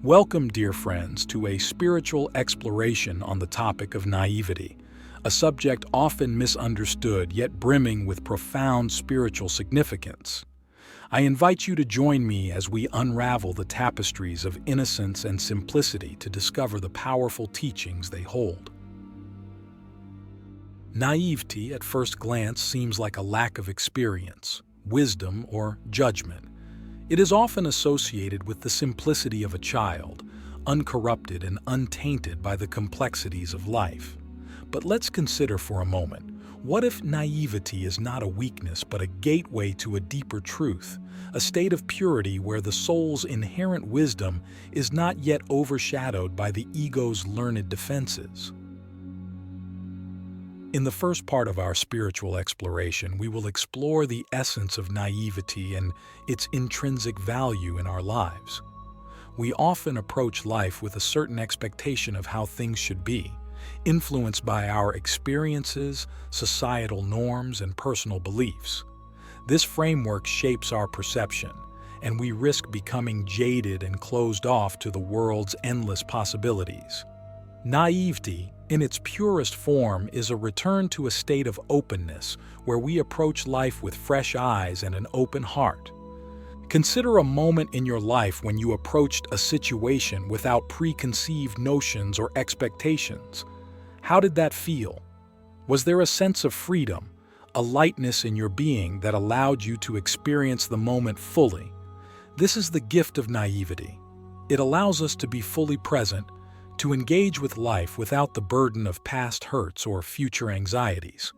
Welcome, dear friends, to a spiritual exploration on the topic of naivety, a subject often misunderstood yet brimming with profound spiritual significance. I invite you to join me as we unravel the tapestries of innocence and simplicity to discover the powerful teachings they hold. Naivety at first glance seems like a lack of experience, wisdom, or judgment. It is often associated with the simplicity of a child, uncorrupted and untainted by the complexities of life. But let's consider for a moment, what if naivety is not a weakness but a gateway to a deeper truth, a state of purity where the soul's inherent wisdom is not yet overshadowed by the ego's learned defenses? In the first part of our spiritual exploration, we will explore the essence of naivety and its intrinsic value in our lives. We often approach life with a certain expectation of how things should be, influenced by our experiences, societal norms, and personal beliefs. This framework shapes our perception, and we risk becoming jaded and closed off to the world's endless possibilities. Naivety, in its purest form, is a return to a state of openness where we approach life with fresh eyes and an open heart. Consider a moment in your life when you approached a situation without preconceived notions or expectations. How did that feel? Was there a sense of freedom, a lightness in your being that allowed you to experience the moment fully? This is the gift of naivety. It allows us to be fully present, to engage with life without the burden of past hurts or future anxieties.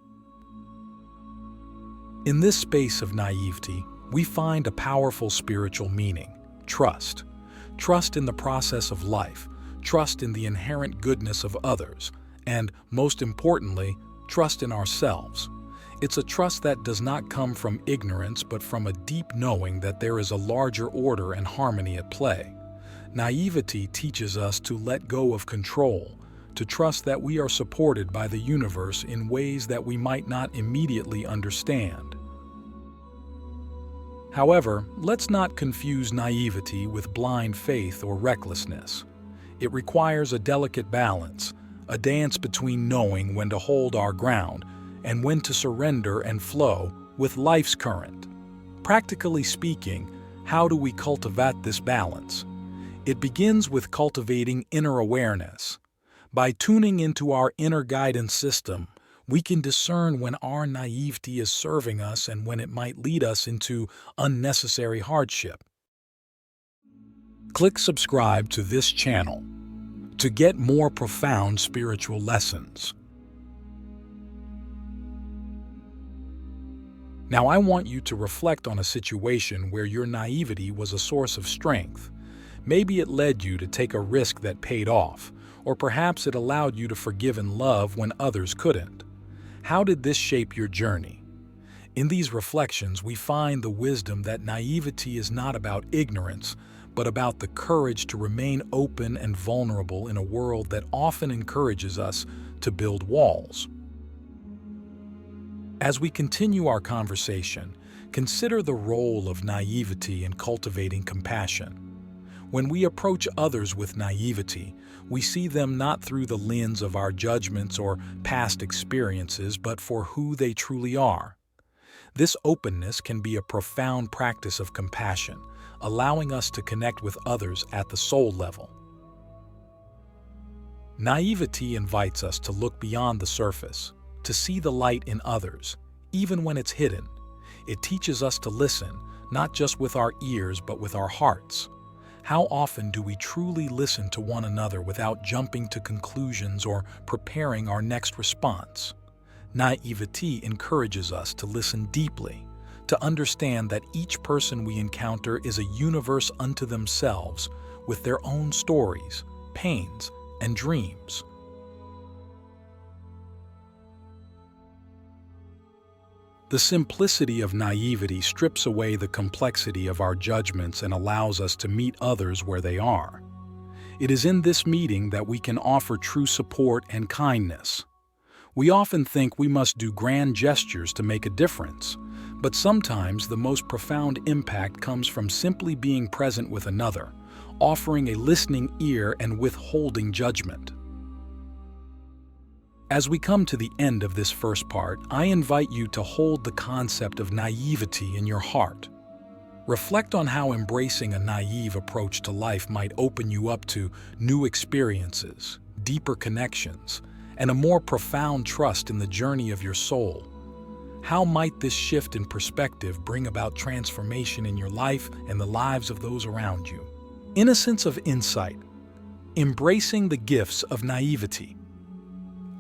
In this space of naivety, we find a powerful spiritual meaning: trust. Trust in the process of life, trust in the inherent goodness of others, and, most importantly, trust in ourselves. It's a trust that does not come from ignorance but from a deep knowing that there is a larger order and harmony at play. Naivety teaches us to let go of control, to trust that we are supported by the universe in ways that we might not immediately understand. However, let's not confuse naivety with blind faith or recklessness. It requires a delicate balance, a dance between knowing when to hold our ground and when to surrender and flow with life's current. Practically speaking, how do we cultivate this balance? It begins with cultivating inner awareness. By tuning into our inner guidance system, we can discern when our naivety is serving us and when it might lead us into unnecessary hardship. Click subscribe to this channel to get more profound spiritual lessons. Now, I want you to reflect on a situation where your naivety was a source of strength. Maybe it led you to take a risk that paid off, or perhaps it allowed you to forgive and love when others couldn't. How did this shape your journey? In these reflections, we find the wisdom that naivety is not about ignorance, but about the courage to remain open and vulnerable in a world that often encourages us to build walls. As we continue our conversation, consider the role of naivety in cultivating compassion. When we approach others with naivety, we see them not through the lens of our judgments or past experiences, but for who they truly are. This openness can be a profound practice of compassion, allowing us to connect with others at the soul level. Naivety invites us to look beyond the surface, to see the light in others, even when it's hidden. It teaches us to listen, not just with our ears, but with our hearts. How often do we truly listen to one another without jumping to conclusions or preparing our next response? Naivety encourages us to listen deeply, to understand that each person we encounter is a universe unto themselves, with their own stories, pains, and dreams. The simplicity of naivety strips away the complexity of our judgments and allows us to meet others where they are. It is in this meeting that we can offer true support and kindness. We often think we must do grand gestures to make a difference, but sometimes the most profound impact comes from simply being present with another, offering a listening ear and withholding judgment. As we come to the end of this first part, I invite you to hold the concept of naivety in your heart. Reflect on how embracing a naive approach to life might open you up to new experiences, deeper connections, and a more profound trust in the journey of your soul. How might this shift in perspective bring about transformation in your life and the lives of those around you? Innocence of insight. Embracing the gifts of naivety.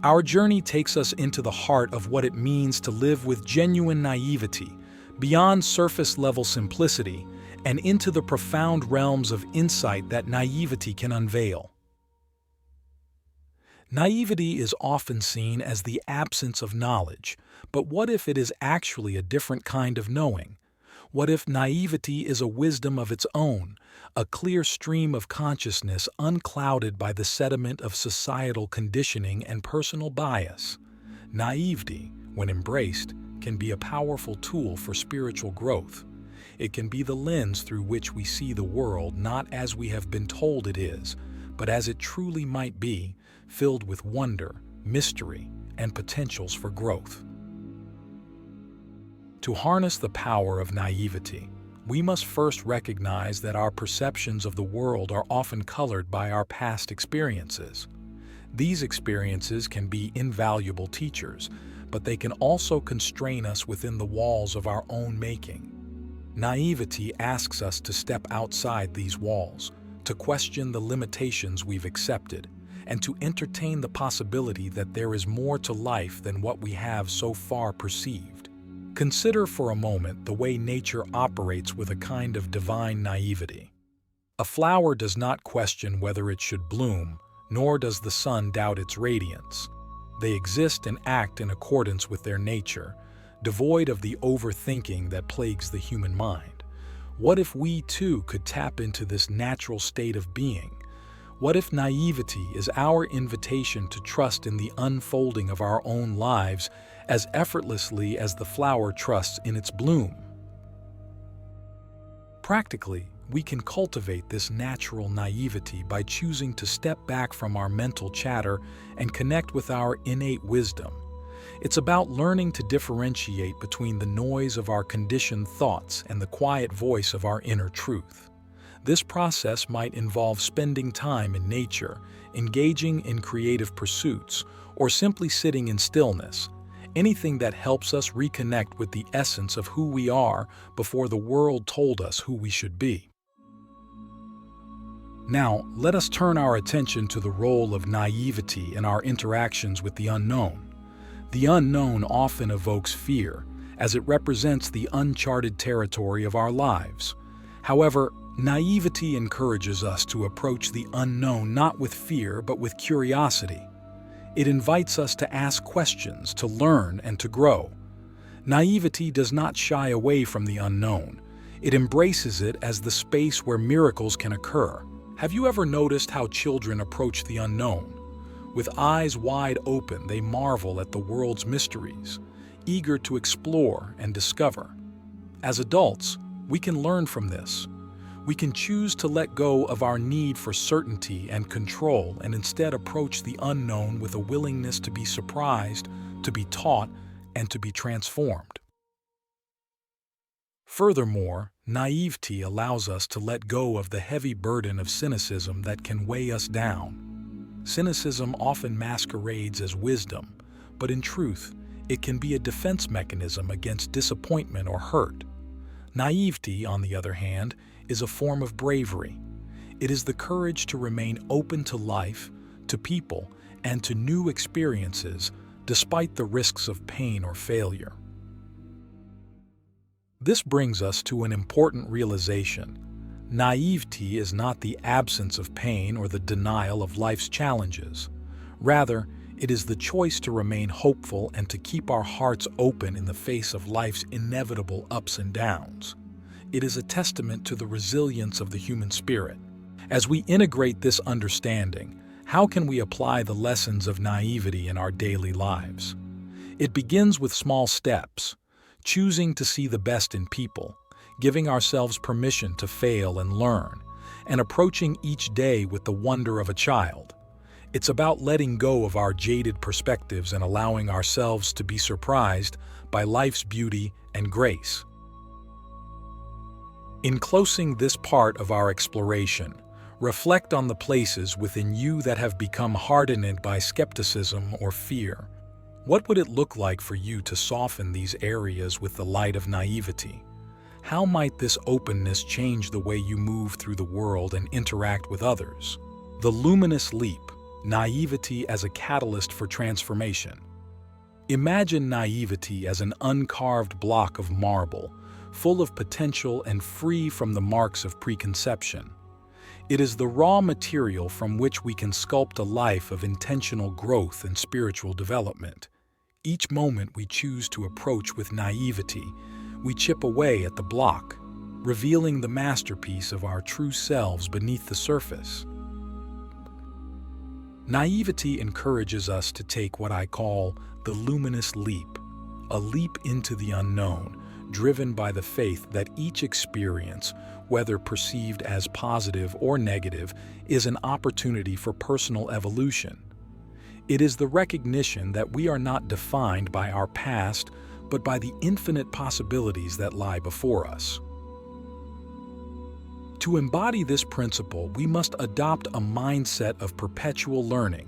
Our journey takes us into the heart of what it means to live with genuine naivety, beyond surface-level simplicity, and into the profound realms of insight that naivety can unveil. Naivety is often seen as the absence of knowledge, but what if it is actually a different kind of knowing? What if naivety is a wisdom of its own, a clear stream of consciousness unclouded by the sediment of societal conditioning and personal bias? Naivety, when embraced, can be a powerful tool for spiritual growth. It can be the lens through which we see the world not as we have been told it is, but as it truly might be, filled with wonder, mystery, and potentials for growth. To harness the power of naivety, we must first recognize that our perceptions of the world are often colored by our past experiences. These experiences can be invaluable teachers, but they can also constrain us within the walls of our own making. Naivety asks us to step outside these walls, to question the limitations we've accepted, and to entertain the possibility that there is more to life than what we have so far perceived. Consider for a moment the way nature operates with a kind of divine naivety. A flower does not question whether it should bloom, nor does the sun doubt its radiance. They exist and act in accordance with their nature, devoid of the overthinking that plagues the human mind. What if we too could tap into this natural state of being? What if naivety is our invitation to trust in the unfolding of our own lives as effortlessly as the flower trusts in its bloom? Practically, we can cultivate this natural naivety by choosing to step back from our mental chatter and connect with our innate wisdom. It's about learning to differentiate between the noise of our conditioned thoughts and the quiet voice of our inner truth. This process might involve spending time in nature, engaging in creative pursuits, or simply sitting in stillness, anything that helps us reconnect with the essence of who we are before the world told us who we should be. Now, let us turn our attention to the role of naivety in our interactions with the unknown. The unknown often evokes fear, as it represents the uncharted territory of our lives. However, naivety encourages us to approach the unknown not with fear but with curiosity. It invites us to ask questions, to learn, and to grow. Naivety does not shy away from the unknown. It embraces it as the space where miracles can occur. Have you ever noticed how children approach the unknown? With eyes wide open, they marvel at the world's mysteries, eager to explore and discover. As adults, we can learn from this. We can choose to let go of our need for certainty and control and instead approach the unknown with a willingness to be surprised, to be taught, and to be transformed. Furthermore, naivety allows us to let go of the heavy burden of cynicism that can weigh us down. Cynicism often masquerades as wisdom, but in truth, it can be a defense mechanism against disappointment or hurt. Naivety, on the other hand, is a form of bravery. It is the courage to remain open to life, to people, and to new experiences, despite the risks of pain or failure. This brings us to an important realization. Naivety is not the absence of pain or the denial of life's challenges. Rather, it is the choice to remain hopeful and to keep our hearts open in the face of life's inevitable ups and downs. It is a testament to the resilience of the human spirit. As we integrate this understanding, how can we apply the lessons of naivety in our daily lives? It begins with small steps, choosing to see the best in people, giving ourselves permission to fail and learn, and approaching each day with the wonder of a child. It's about letting go of our jaded perspectives and allowing ourselves to be surprised by life's beauty and grace. In closing this part of our exploration, reflect on the places within you that have become hardened by skepticism or fear. What would it look like for you to soften these areas with the light of naivety? How might this openness change the way you move through the world and interact with others? The luminous leap, naivety as a catalyst for transformation. Imagine naivety as an uncarved block of marble, full of potential and free from the marks of preconception. It is the raw material from which we can sculpt a life of intentional growth and spiritual development. Each moment we choose to approach with naivety, we chip away at the block, revealing the masterpiece of our true selves beneath the surface. Naivety encourages us to take what I call the luminous leap, a leap into the unknown, driven by the faith that each experience, whether perceived as positive or negative, is an opportunity for personal evolution. It is the recognition that we are not defined by our past, but by the infinite possibilities that lie before us. To embody this principle, we must adopt a mindset of perpetual learning.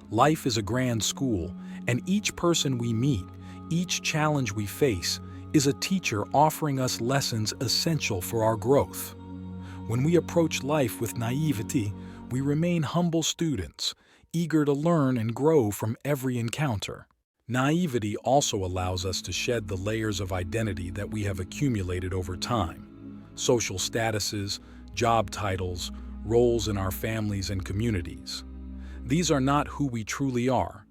Life is a grand school, and each person we meet, each challenge we face, is a teacher offering us lessons essential for our growth. When we approach life with naivety, we remain humble students, eager to learn and grow from every encounter. Naivety also allows us to shed the layers of identity that we have accumulated over time. Social statuses, job titles, roles in our families and communities. These are not who we truly are.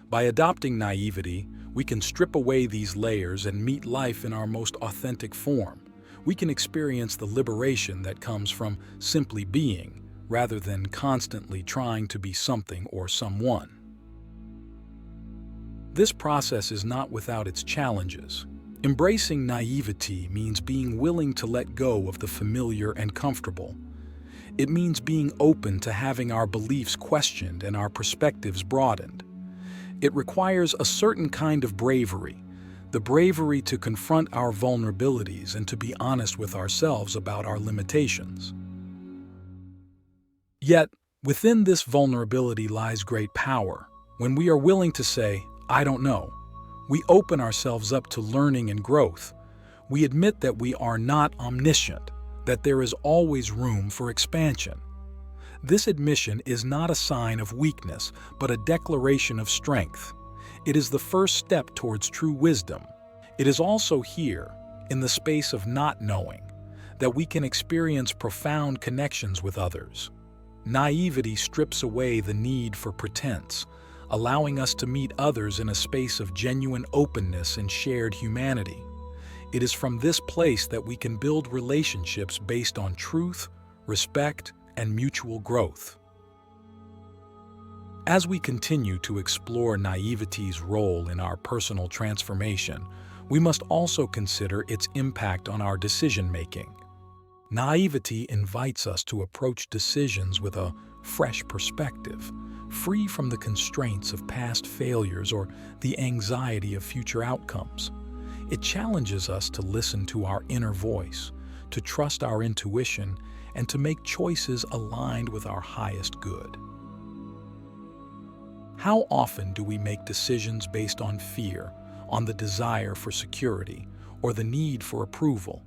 By adopting naivety, we can strip away these layers and meet life in our most authentic form. We can experience the liberation that comes from simply being, rather than constantly trying to be something or someone. This process is not without its challenges. Embracing naivety means being willing to let go of the familiar and comfortable. It means being open to having our beliefs questioned and our perspectives broadened. It requires a certain kind of bravery, the bravery to confront our vulnerabilities and to be honest with ourselves about our limitations. Yet, within this vulnerability lies great power. When we are willing to say, "I don't know," we open ourselves up to learning and growth. We admit that we are not omniscient, that there is always room for expansion. This admission is not a sign of weakness, but a declaration of strength. It is the first step towards true wisdom. It is also here, in the space of not knowing, that we can experience profound connections with others. Naivety strips away the need for pretense, allowing us to meet others in a space of genuine openness and shared humanity. It is from this place that we can build relationships based on truth, respect, and mutual growth. As we continue to explore naivety's role in our personal transformation, we must also consider its impact on our decision-making. Naivety invites us to approach decisions with a fresh perspective, free from the constraints of past failures or the anxiety of future outcomes. It challenges us to listen to our inner voice, to trust our intuition, and to make choices aligned with our highest good. How often do we make decisions based on fear, on the desire for security, or the need for approval?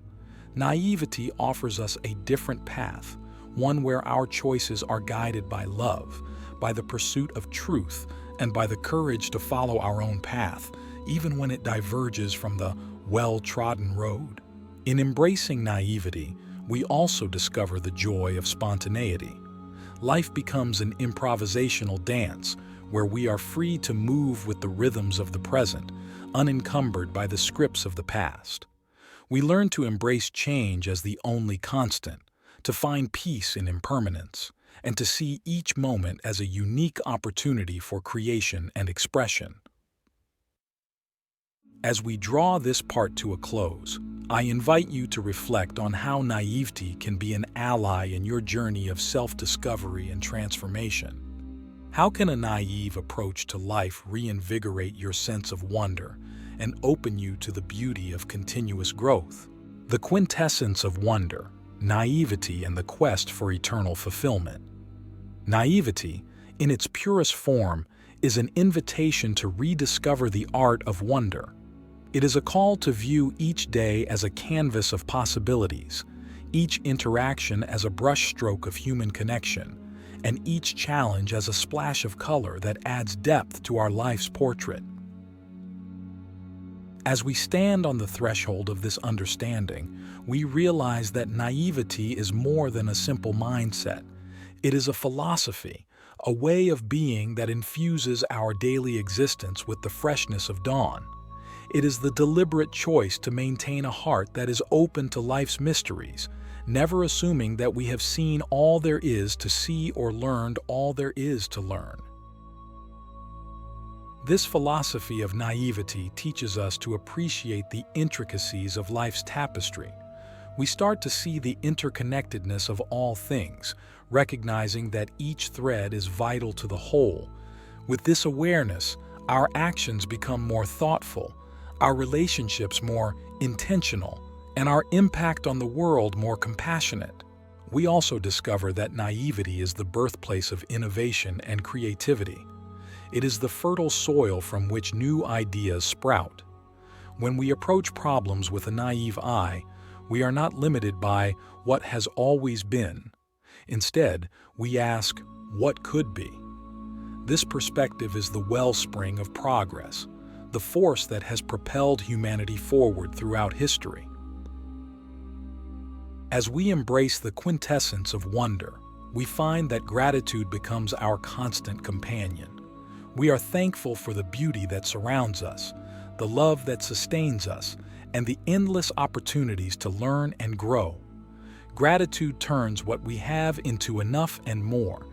Naivety offers us a different path, one where our choices are guided by love, by the pursuit of truth, and by the courage to follow our own path, even when it diverges from the well-trodden road. In embracing naivety, we also discover the joy of spontaneity. Life becomes an improvisational dance where we are free to move with the rhythms of the present, unencumbered by the scripts of the past. We learn to embrace change as the only constant, to find peace in impermanence, and to see each moment as a unique opportunity for creation and expression. As we draw this part to a close, I invite you to reflect on how naivety can be an ally in your journey of self-discovery and transformation. How can a naive approach to life reinvigorate your sense of wonder and open you to the beauty of continuous growth? The quintessence of wonder, naivety, and the quest for eternal fulfillment. Naivety, in its purest form, is an invitation to rediscover the art of wonder. It is a call to view each day as a canvas of possibilities, each interaction as a brushstroke of human connection, and each challenge as a splash of color that adds depth to our life's portrait. As we stand on the threshold of this understanding, we realize that naivety is more than a simple mindset. It is a philosophy, a way of being that infuses our daily existence with the freshness of dawn. It is the deliberate choice to maintain a heart that is open to life's mysteries, never assuming that we have seen all there is to see or learned all there is to learn. This philosophy of naivety teaches us to appreciate the intricacies of life's tapestry. We start to see the interconnectedness of all things, recognizing that each thread is vital to the whole. With this awareness, our actions become more thoughtful, our relationships more intentional, and our impact on the world more compassionate. We also discover that naivety is the birthplace of innovation and creativity. It is the fertile soil from which new ideas sprout. When we approach problems with a naive eye, we are not limited by what has always been. Instead, we ask, what could be? This perspective is the wellspring of progress, the force that has propelled humanity forward throughout history. As we embrace the quintessence of wonder, we find that gratitude becomes our constant companion. We are thankful for the beauty that surrounds us, the love that sustains us, and the endless opportunities to learn and grow. Gratitude turns what we have into enough and more,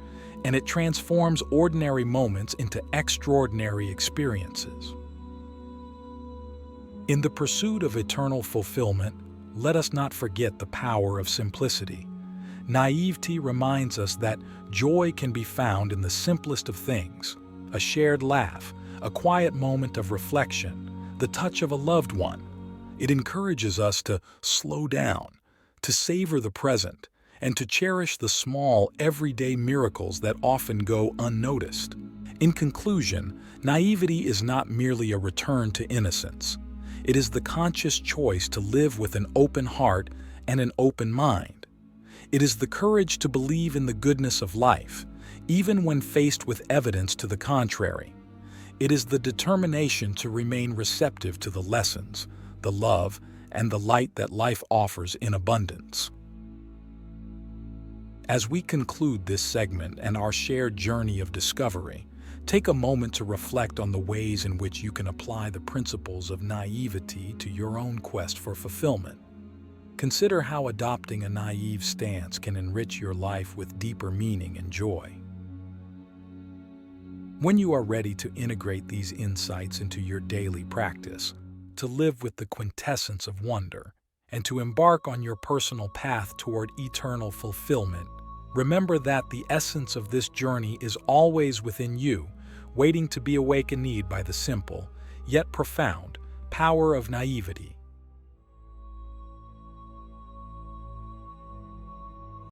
and it transforms ordinary moments into extraordinary experiences. In the pursuit of eternal fulfillment, let us not forget the power of simplicity. Naivety reminds us that joy can be found in the simplest of things: a shared laugh, a quiet moment of reflection, the touch of a loved one. It encourages us to slow down, to savor the present, and to cherish the small, everyday miracles that often go unnoticed. In conclusion, naivety is not merely a return to innocence. It is the conscious choice to live with an open heart and an open mind. It is the courage to believe in the goodness of life, even when faced with evidence to the contrary. It is the determination to remain receptive to the lessons, the love, and the light that life offers in abundance. As we conclude this segment and our shared journey of discovery, take a moment to reflect on the ways in which you can apply the principles of naivety to your own quest for fulfillment. Consider how adopting a naive stance can enrich your life with deeper meaning and joy. When you are ready to integrate these insights into your daily practice, to live with the quintessence of wonder, and to embark on your personal path toward eternal fulfillment, remember that the essence of this journey is always within you, waiting to be awakened by the simple, yet profound, power of naivety.